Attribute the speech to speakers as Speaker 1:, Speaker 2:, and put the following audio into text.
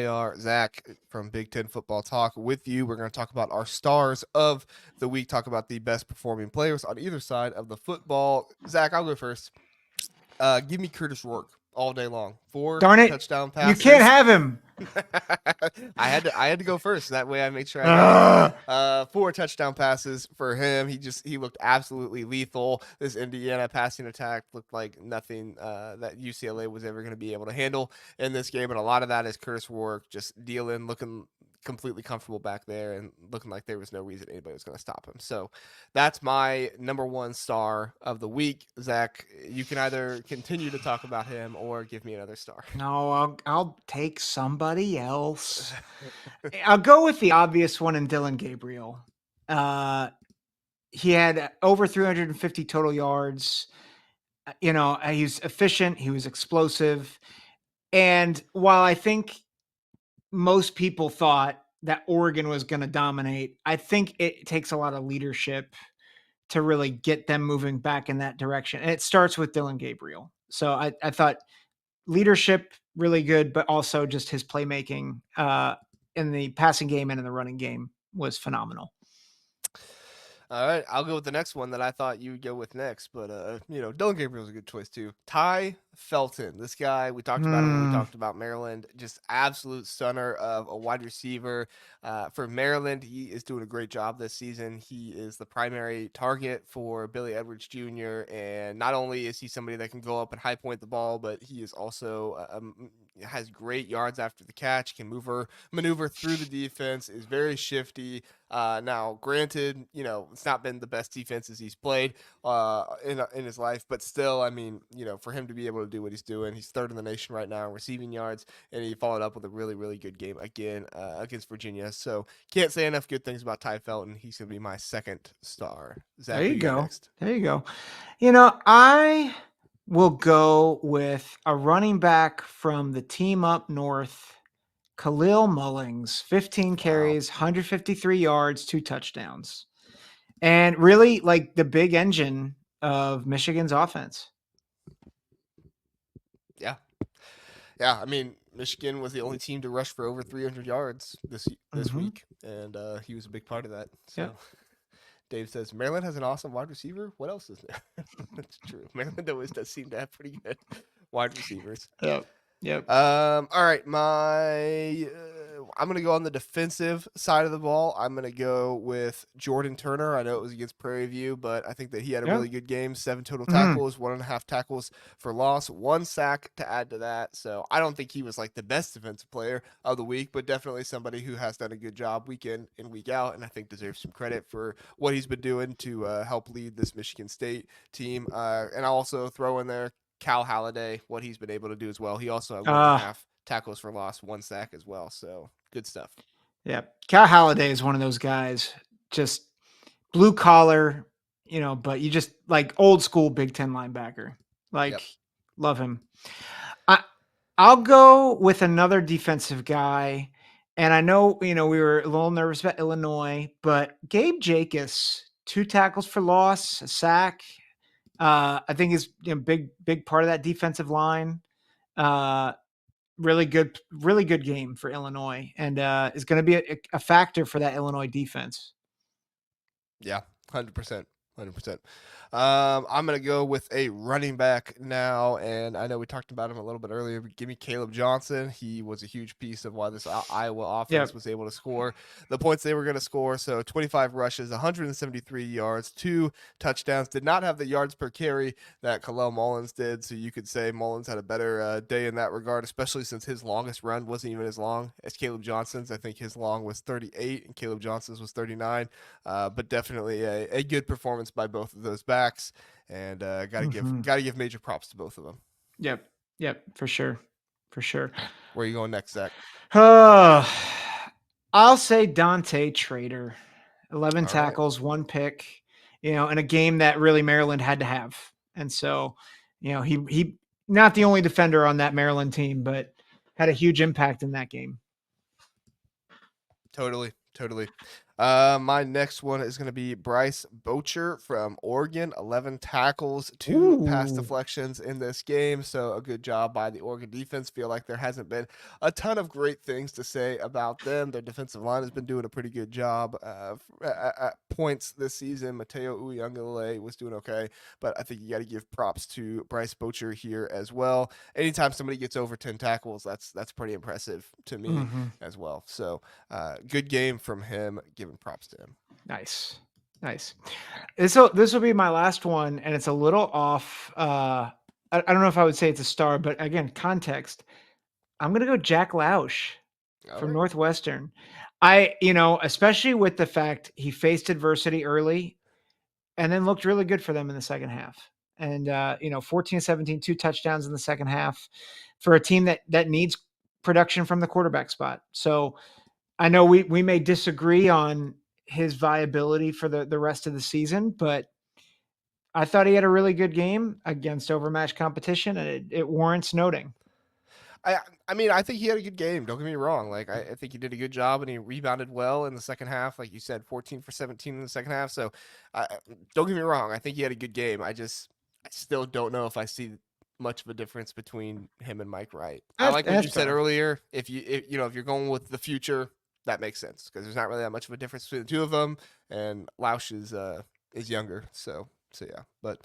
Speaker 1: AR, Zach from Big Ten Football Talk with you. We're going to talk about our stars of the week, talk about the best performing players on either side of the football. Zach, I'll go first. Give me Curtis Rourke all day long. 4
Speaker 2: Darn it.
Speaker 1: touchdown
Speaker 2: You can't
Speaker 1: passes.
Speaker 2: have him.
Speaker 1: I had to go first. That way I make sure I
Speaker 2: Ugh.
Speaker 1: got it. 4 touchdown passes for him. He looked absolutely lethal. This Indiana passing attack looked like nothing that UCLA was ever going to be able to handle in this game. And a lot of that is Curtis Rourke just dealing, looking completely comfortable back there and looking like there was no reason anybody was going to stop him. So that's my number 1 star of the week. Zach, you can either continue to talk about him or give me another star.
Speaker 2: No, I'll take somebody else. I'll go with the obvious one in Dylan Gabriel. He had over 350 total yards. He's efficient. He was explosive. And while I think most people thought that Oregon was going to dominate, I think it takes a lot of leadership to really get them moving back in that direction. And it starts with Dylan Gabriel. So I thought leadership really good, but also just his playmaking in the passing game and in the running game was phenomenal.
Speaker 1: All right, I'll go with the next one that I thought you would go with next, but Dylan Gabriel's a good choice too. Ty Felton, this guy, we talked about him when we talked about Maryland, just absolute stunner of a wide receiver. For Maryland, he is doing a great job this season. He is the primary target for Billy Edwards Jr., and not only is he somebody that can go up and high point the ball, but he is also has great yards after the catch, can maneuver through the defense, is very shifty. Now, granted, it's not been the best defenses he's played in his life, but still, I mean, for him to be able to do what he's doing, he's 3rd in the nation right now in receiving yards, and he followed up with a really, really good game again against Virginia. So can't say enough good things about Ty Felton. He's going to be my 2nd star. Zach,
Speaker 2: There you go.
Speaker 1: Next?
Speaker 2: There you go. I will go with a running back from the team up north, Khalil Mullings, 15 carries, 153 yards, 2 touchdowns. And really like the big engine of Michigan's offense.
Speaker 1: Yeah. Yeah, I mean, Michigan was the only team to rush for over 300 yards this week, and he was a big part of that. So
Speaker 2: Yep.
Speaker 1: Dave says Maryland has an awesome wide receiver. What else is there? That's true. Maryland always does seem to have pretty good wide receivers.
Speaker 2: Yep.
Speaker 1: All right, I'm gonna go on the defensive side of the ball. I'm gonna go with Jordan Turner. I know it was against Prairie View, but I think that he had a really good game. 7 total tackles, 1.5 tackles for loss, 1 sack to add to that. So I don't think he was like the best defensive player of the week, but definitely somebody who has done a good job week in and week out, and I think deserves some credit for what he's been doing to help lead this Michigan State team. And I'll also throw in there Cal Halliday, what he's been able to do as well. He also had 1.5 tackles for loss, 1 sack as well. So good stuff.
Speaker 2: Yeah. Cal Halliday is one of those guys, just blue collar, but you just like old school Big Ten linebacker. Love him. I'll go with another defensive guy. And I know, we were a little nervous about Illinois, but Gabe Jacobs, 2 tackles for loss, a sack. I think is big part of that defensive line. Really good game for Illinois, and is going to be a factor for that Illinois defense.
Speaker 1: Yeah, 100%. 100%. I'm going to go with a running back now, and I know we talked about him a little bit earlier, but give me Caleb Johnson. He was a huge piece of why this Iowa offense was able to score the points they were going to score. So 25 rushes, 173 yards, 2 touchdowns. Did not have the yards per carry that Khalil Mullings did, so you could say Mullings had a better day in that regard, especially since his longest run wasn't even as long as Caleb Johnson's. I think his long was 38, and Caleb Johnson's was 39, but definitely a good performance by both of those backs, and gotta give major props to both of them.
Speaker 2: Yep, for sure.
Speaker 1: Where are you going next, Zach?
Speaker 2: I'll say Dante Trader, 11 tackles, 1 pick, in a game that really Maryland had to have, and so he not the only defender on that Maryland team, but had a huge impact in that game.
Speaker 1: Totally. My next one is going to be Bryce Bocher from Oregon. 11 tackles, 2 pass
Speaker 2: Ooh.
Speaker 1: deflections in this game. So a good job by the Oregon defense. Feel like there hasn't been a ton of great things to say about them. Their defensive line has been doing a pretty good job at points this season. Mateo Uyunglele was doing okay, but I think you got to give props to Bryce Bocher here as well. Anytime somebody gets over 10 tackles, that's pretty impressive to me
Speaker 2: Mhm.
Speaker 1: as well. So good game from him. Giving props to him.
Speaker 2: Nice. Nice. This will be my last one, and it's a little off. I don't know if I would say it's a star, but again, context. I'm gonna go Jack Lausch
Speaker 1: All
Speaker 2: from
Speaker 1: right.
Speaker 2: Northwestern. Especially with the fact he faced adversity early and then looked really good for them in the second half. And 14-17, 2 touchdowns in the second half for a team that needs production from the quarterback spot. So I know we may disagree on his viability for the rest of the season, but I thought he had a really good game against overmatched competition, and it warrants noting.
Speaker 1: I I mean, I think he had a good game. Don't get me wrong. Like I think he did a good job and he rebounded well in the second half. Like you said, 14 for 17 in the second half. So don't get me wrong. I think he had a good game. I still don't know if I see much of a difference between him and Mike Wright. I like what you
Speaker 2: That's
Speaker 1: said
Speaker 2: fair.
Speaker 1: earlier. If you're going with the future, that makes sense because there's not really that much of a difference between the two of them. And Lausch is younger. So yeah. But